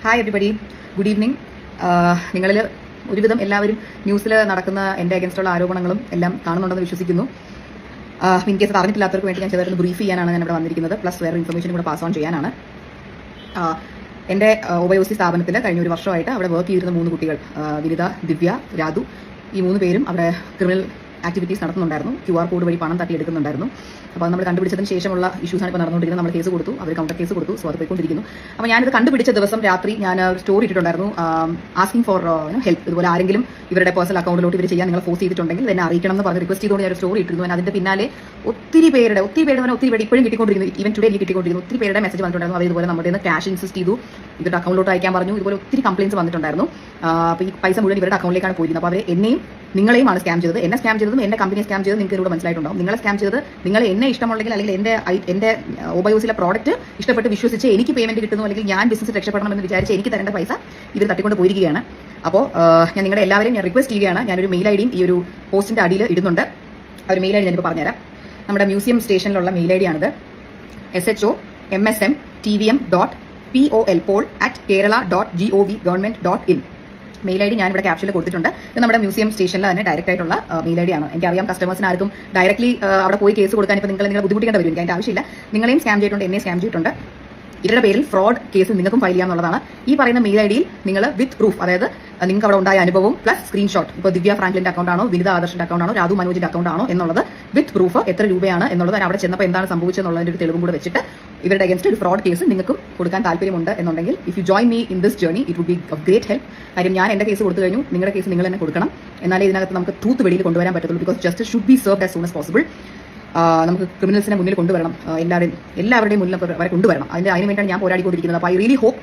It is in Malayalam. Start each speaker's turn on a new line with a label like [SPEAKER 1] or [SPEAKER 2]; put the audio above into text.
[SPEAKER 1] Hi everybody, good evening. നിങ്ങളിൽ ഒരുവിധം എല്ലാവരും ന്യൂസിൽ നടക്കുന്ന എൻ്റെ അഗൻസ്റ്റുള്ള ആരോപണങ്ങളും എല്ലാം കാണുന്നുണ്ടെന്ന് വിശ്വസിക്കുന്നു. ഇൻ കേസ് അറിഞ്ഞിട്ടില്ലാത്തവർക്ക് വേണ്ടി ഞാൻ ചെറുതായിട്ട് ബ്രീഫ് ചെയ്യാനാണ് ഞാൻ ഇവിടെ വന്നിരിക്കുന്നത്. പ്ലസ് വേറെ ഇൻഫർമേഷൻ കൂടെ പാസ് ഓൺ ചെയ്യാനാണ്. എൻ്റെ ഒബയോസി സ്ഥാപനത്തിൽ കഴിഞ്ഞ ഒരു വർഷമായിട്ട് അവിടെ വർക്ക് ചെയ്തിരുന്ന 3 കുട്ടികൾ, വിനിത, ദിവ്യ, രാധു, ഈ 3 പേരും അവിടെ ക്രിമിനൽ ആക്ടിവിറ്റീസ് നടത്തുന്നുണ്ടായിരുന്നു. QR കോഡ് വഴി പണം തട്ടിയെടുക്കുന്നുണ്ടായിരുന്നു. അപ്പോൾ അത് നമ്മൾ കണ്ടുപിടിച്ചതിന് ശേഷമുള്ള ഇഷ്യൂസാണ് ഇപ്പോൾ നടന്നുകൊണ്ടിരിക്കുന്നത്. നമ്മൾ കേസ് കൊടുത്തു, അവർ കൗണ്ടർ കേസ് കൊടുത്തു. സോ അത് പോയിക്കൊണ്ടിരിക്കുന്നു. അപ്പോൾ ഞാനിത് കണ്ടുപിടിച്ച ദിവസം രാത്രി ഞാൻ സ്റ്റോറി ഇട്ടിട്ടുണ്ടായിരുന്നു, ആസ്കിംഗ് ഫോർ ഹെൽപ്പ്. ഇതുപോലെ ആരെങ്കിലും ഇവരുടെ പേഴ്സണൽ അക്കൗണ്ടിലോട്ട് ഇവർ ചെയ്യാൻ നിങ്ങൾ ഫോഴ്സ് ചെയ്തിട്ടുണ്ടെങ്കിൽ എന്നെ അറിയിക്കണം എന്ന് പറഞ്ഞ് റിക്വസ്റ്റ് ചെയ്തുകൊണ്ട് ഞാൻ ഒരു സ്റ്റോറി ഇട്ടിരുന്നു. അതിന്റെ പിന്നാലെ ഒത്തിരി പേരുടെ ഇപ്പോഴും കിട്ടിക്കൊണ്ടിരിക്കുന്നു. ഈവൻ ടുഡേ എനിക്ക് കിട്ടിക്കൊണ്ടിരിക്കുന്നു. ഒത്തിരി പേരുടെ മെസ്സേജ് വന്നിട്ടുണ്ടായിരുന്നു. അതേപോലെ നമ്മുടെ ക്യാഷ് ഇൻസിസ്റ്റ് ചെയ്തു, ഇവരുടെ അക്കൗണ്ടിലോട്ട് അയക്കാൻ പറഞ്ഞു. ഇതുപോലെ ഒത്തിരി കംപ്ലയിൻസ് വന്നിട്ടുണ്ടായിരുന്നു. അപ്പോൾ ഈ പൈസ മുഴുവൻ ഇവരുടെ അക്കൗണ്ടിലേക്കാണ് പോയിരുന്നത്. അപ്പോൾ അവർ എന്നെയും നിങ്ങളെയുമാണ് സ്കാം ചെയ്തത്. എന്നെ സ്കാം ചെയ്തതും എന്റെ കമ്പനിയെ സ്കാം ചെയ്തത് നിങ്ങൾക്ക് ഇവിടെ മനസ്സിലായിട്ടുണ്ടാവും. നിങ്ങളെ സ്കാം ചെയ്തത് നിങ്ങൾ എന്നെ ഇഷ്ടമുണ്ടെങ്കിൽ അല്ലെങ്കിൽ എന്റെ ഒബയോസിലെ പ്രോഡക്റ്റ് ഇഷ്ടപ്പെട്ട് വിശ്വസിച്ച് എനിക്ക് പേയ്മെന്റ് കിട്ടുന്നു, അല്ലെങ്കിൽ ഞാൻ ബിസിനസ് രക്ഷപ്പെടണമെന്ന് വിചാരിച്ച് എനിക്ക് തരേണ്ട പൈസ ഇവർ തട്ടിക്കൊണ്ട് പോയിരിക്കുകയാണ്. അപ്പോൾ ഞാൻ നിങ്ങളുടെ എല്ലാവരെയും ഞാൻ റിക്വസ്റ്റ് ചെയ്യുകയാണ്. ഞാനൊരു മെയിൽ ഐഡിയും ഈ ഒരു പോസ്റ്റിന്റെ അടിയിൽ ഇടുന്നുണ്ട്. ആ ഒരു മെയിൽ ഐഡി ഞാനിപ്പോൾ പറഞ്ഞുതരാം. നമ്മുടെ മ്യൂസിയം സ്റ്റേഷനിലുള്ള മെയിൽ ഐ ഡി ആണിത്. shomsmtvm.pol@kerala.gov.in. മെയിൽ ഐ ഡി ഞാൻ ഇവിടെ ക്യാപ്ഷനിൽ കൊടുത്തിട്ടുണ്ട്. ഇത് നമ്മുടെ മ്യൂസിയം സ്റ്റേഷനിൽ തന്നെ ഡയറക്റ്റ് ആയിട്ടുള്ള മെയിൽ ഐ ഡി ആണ്. എനിക്കറിയാം കസ്റ്റമേഴ്സിന് ആർക്കും ഡയറക്ട്ലി അവിടെ പോയി കേസ് കൊടുക്കാൻ ഇപ്പോൾ നിങ്ങൾ ബുദ്ധിമുട്ടിക്കേണ്ട വരും. എനിക്ക് അതിന്റെ ആവശ്യമില്ല. നിങ്ങളെയും സ്കാം ചെയ്തിട്ടുണ്ട്, എന്നെ സ്കാം ചെയ്തിട്ടുണ്ട്. ഇവരുടെ പേരിൽ ഫ്രോഡ് കേസ് നിങ്ങൾക്കും ഫയൽ ചെയ്യാന്നുള്ളതാണ്. ഈ പറയുന്ന മെയിൽ ഐ ഡിയിൽ നിങ്ങൾ വിത്ത് പ്രൂഫ്, അതായത് നിങ്ങൾക്ക് അവിടെ ഉണ്ടായ അനുഭവം പ്ലസ് സ്ക്രീൻഷോട്ട്, ഇപ്പോൾ ദിവ്യ ഫ്രാങ്ക്ലിന്റെ അക്കൗണ്ട് ആണോ, വിനിത ആദർശിന്റെ അക്കൗണ്ട് ആണോ, രാധു മനോജിന്റെ അക്കൗണ്ട് ആണോ എന്നുള്ളത് വിത്ത് പ്രൂഫ്, എത്ര രൂപയാണ് എന്നുള്ളത്, അവിടെ ചെന്നപ്പോൾ എന്താണ് സംഭവിച്ചതെന്നുള്ളതിന്റെ ഒരു തെളിവും കൂടെ വെച്ചിട്ട് ഇവരുടെ അഗൻസ്റ്റ് ഒരു ഫ്രോഡ് കേസ് നിങ്ങൾക്കും കൊടുക്കാൻ താല്പര്യമുണ്ട് എന്നുണ്ടെങ്കിൽ if you join me in this journey it would be of great help. കാര്യം ഞാൻ എന്റെ കേസ് കൊടുത്തു കഴിഞ്ഞു, നിങ്ങളുടെ കേസ് നിങ്ങൾ തന്നെ കൊടുക്കണം. എന്നാലേ ഇതിനകത്ത് നമുക്ക് ട്രൂത്ത് വെളിയിൽ കൊണ്ടുവരാൻ പറ്റത്തുള്ളൂ. Because justice should be served as soon as possible. നമുക്ക് ക്രിമിനൽസിനെ മുന്നിൽ കൊണ്ടുവരണം, എല്ലാവരുടെയും മുന്നിൽ അവരെ കൊണ്ടുവരണം. അതിന് വേണ്ടിയാണ് ഞാൻ പോരാടിക്കൊണ്ടിരിക്കുന്നത്. അപ്പോൾ ഐ റിയലി ഹോപ്പ്